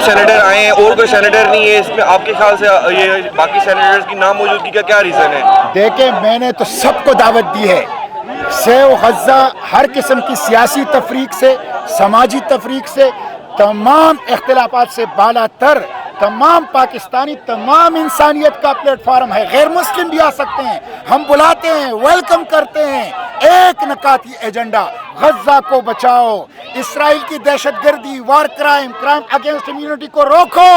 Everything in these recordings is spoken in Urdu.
سینیٹر آئے ہیں اور کوئی سینیٹر نہیں ہے، اس میں آپ کے خیال سے یہ باقی سینیٹرز کی ناموجودگی کا کیا ریزن ہے؟ دیکھیں میں نے تو سب کو دعوت دی ہے، سیو غزہ ہر قسم کی سیاسی تفریق سے، سماجی تفریق سے، تمام اختلافات سے بالا تر تمام پاکستانی، تمام انسانیت کا پلیٹ فارم ہے، غیر مسلم بھی آ سکتے ہیں، ہم بلاتے ہیں، ویلکم کرتے ہیں، ایک نکاتی ایجنڈا غزہ کو بچاؤ، اسرائیل کی دہشت گردی، وار کرائم اگینسٹ ہیومینٹی کو روکو۔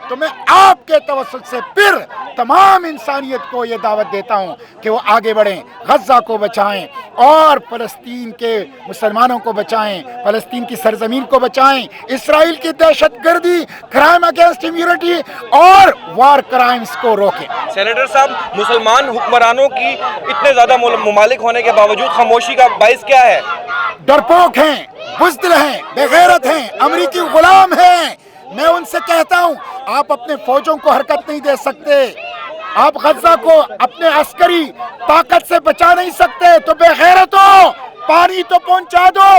تو میں آپ کے توسط سے پھر تمام انسانیت کو یہ دعوت دیتا ہوں کہ وہ آگے بڑھیں، غزہ کو بچائیں اور فلسطین کے مسلمانوں کو بچائیں، فلسطین کی سرزمین کو بچائیں، اسرائیل کی دہشت گردی، کرائم اگینسٹ ہیومینٹی اور وار کرائمز کو روکیں۔ سینیٹر صاحب، مسلمان حکمرانوں کی اتنے زیادہ ممالک ہونے کے باوجود خاموشی کا باعث کیا ہے؟ ڈرپوک ہیں، بزدل ہیں، بے غیرت ہیں، امریکی غلام ہیں۔ میں ان سے کہتا ہوں آپ اپنے فوجوں کو حرکت نہیں دے سکتے، آپ غزہ کو اپنے عسکری طاقت سے بچا نہیں سکتے، تو بے غیرتوں پانی تو پہنچا دو،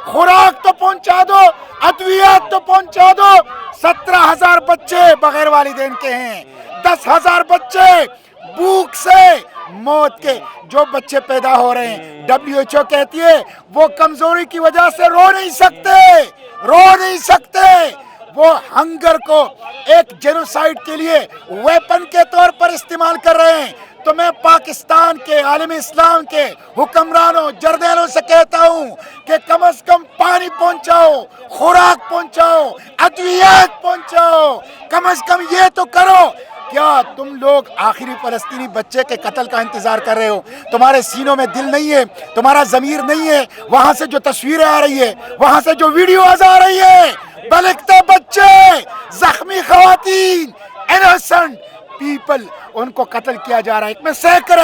خوراک تو پہنچا دو، ادویات تو پہنچا دو۔ 17,000 بچے بغیر والدین کے ہیں، 10,000 بچے بھوک سے موت کے، جو بچے پیدا ہو رہے ہیں WHO کہتی ہے وہ کمزوری کی وجہ سے رو نہیں سکتے، وہ ہنگر کو ایک جینوسائیڈ کے لیے ویپن کے طور پر استعمال کر رہے ہیں۔ تو میں پاکستان کے عالم اسلام کے حکمرانوں جرنیلوں سے کہتا ہوں کہ کم از کم پانی پہنچاؤ، خوراک پہنچاؤ، ادویات پہنچاؤ، کم از کم یہ تو کرو۔ کیا تم لوگ آخری فلسطینی بچے کے قتل کا انتظار کر رہے ہو؟ تمہارے سینوں میں دل نہیں ہے، تمہارا ضمیر نہیں ہے؟ وہاں سے جو تصویریں آ رہی ہے، وہاں سے جو ویڈیوز آ رہی ہے، بلکتے بچے، زخمی خواتین، انوسنٹ پیپل، ان کو قتل کیا جا رہا ہے۔ میں سیکر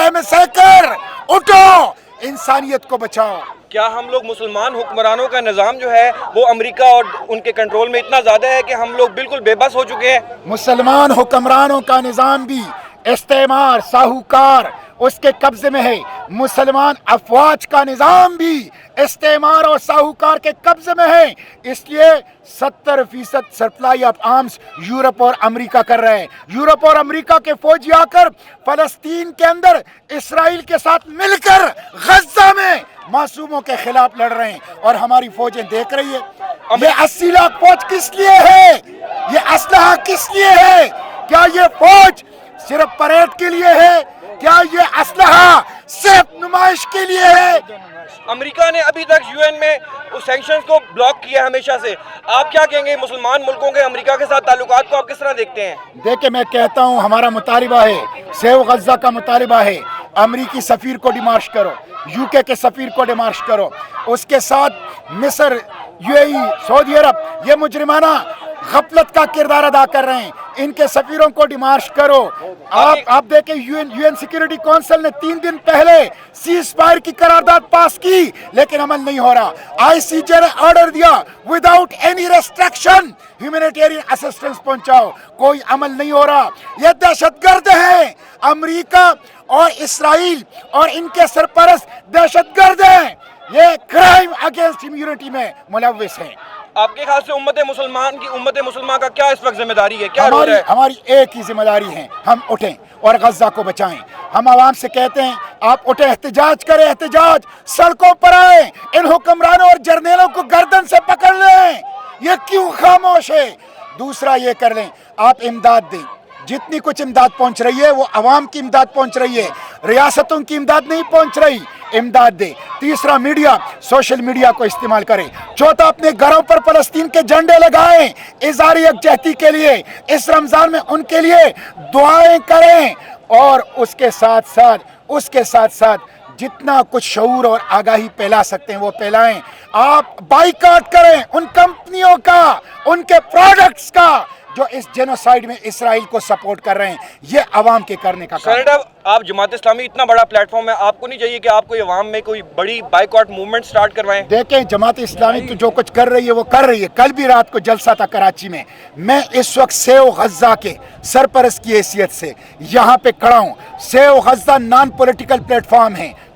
اٹھو، انسانیت کو بچاؤ۔ کیا ہم لوگ مسلمان حکمرانوں کا نظام جو ہے وہ امریکہ اور ان کے کنٹرول میں اتنا زیادہ ہے کہ ہم لوگ بالکل بے بس ہو چکے ہیں؟ مسلمان حکمرانوں کا نظام بھی استعمار، ساہوکار اس کے قبضے میں ہے، مسلمان افواج کا نظام بھی استعمار اور ساہوکار کے قبضے میں ہے، اس لیے 70% سپلائی آف آرمز یورپ اور امریکہ کر رہے ہیں۔ یورپ اور امریکہ کے فوجی آ کر فلسطین کے اندر اسرائیل کے ساتھ مل کر غزہ میں معصوموں کے خلاف لڑ رہے ہیں، اور ہماری فوجیں دیکھ رہی ہے۔ یہ 80 لاکھ فوج کس لیے ہے؟ یہ اسلحہ کس لیے ہے؟ کیا یہ فوج صرف پریڈ کے لیے ہے؟ کیا یہ اسلحہ صرف نمائش کے لیے ہے؟ امریکہ نے ابھی تک UN میں سینکشنز کو بلاک کیا ہمیشہ سے، آپ کیا کہیں گے مسلمان ملکوں کے امریکہ کے ساتھ تعلقات کو آپ کس طرح دیکھتے ہیں؟ دیکھیں میں کہتا ہوں ہمارا مطالبہ ہے، سیو غزہ کا مطالبہ ہے، امریکی سفیر کو ڈیمارش کرو، UK کے سفیر کو ڈیمارش کرو، اس کے ساتھ مصر، UAE، سعودی عرب یہ مجرمانہ غفلت کا کردار ادا کر رہے ہیں، ان کے سفیروں کو ڈیمارش کرو۔ آپ دیکھیں UN سیکیورٹی کونسل نے 3 دن پہلے سیز فائر کی قرارداد پاس کی، لیکن عمل نہیں ہو رہا۔ ICJ نے آرڈر دیا without any restriction humanitarian assistance پہنچاؤ، کوئی عمل نہیں ہو رہا۔ یہ دہشت گرد ہیں، امریکہ اور اسرائیل اور ان کے سرپرست دہشت گرد ہیں، یہ کرائم اگینسٹ ہیومینٹی میں ملوث ہیں۔ آپ کے خیال سے امت مسلمہ کا کیا اس وقت ذمہ داری ہے، کیا رول ہے؟ ہماری ایک ہی ذمہ داری ہے، ہم اٹھیں اور غزہ کو بچائیں۔ ہم عوام سے کہتے ہیں آپ اٹھیں، احتجاج کریں، احتجاج، سڑکوں پر آئیں، ان حکمرانوں اور جرنیلوں کو گردن سے پکڑ لیں۔ یہ کیوں خاموش ہے؟ دوسرا یہ کر لیں، آپ امداد دیں، جتنی کچھ امداد پہنچ رہی ہے وہ عوام کی امداد پہنچ رہی ہے، ریاستوں کی امداد نہیں پہنچ رہی، امداد دے۔ تیسرا میڈیا، سوشل میڈیا کو استعمال کریں۔ چوتھا اپنے گھروں پر فلسطین کے جھنڈے لگائیں اظہار یکجہتی کے لیے، اس رمضان میں ان کے لیے دعائیں کریں، اور اس کے ساتھ ساتھ جتنا کچھ شعور اور آگاہی پھیلا سکتے ہیں وہ پھیلائیں۔ آپ بائیکاٹ کریں ان کمپنیوں کا، ان کے پروڈکٹس کا جو اس جینوسائیڈ میں اسرائیل کو سپورٹ کر رہے ہیں، یہ عوام کے کرنے کا کام ہے۔ سینیٹر، آپ جماعت اسلامی اتنا بڑا پلیٹ فارم ہے، آپ کو نہیں چاہیے کہ آپ کوئی عوام میں کوئی بڑی بائیکاٹ موومنٹ سٹارٹ کروائیں؟ دیکھیں جماعت اسلامی تو جو کچھ کر رہی ہے وہ کر رہی ہے، کل بھی رات کو جلسہ تھا کراچی میں اس وقت سیو غزہ کے سرپرست کی حیثیت سے یہاں پہ کھڑا ہوں۔ Save Gaza non political plate form ہے،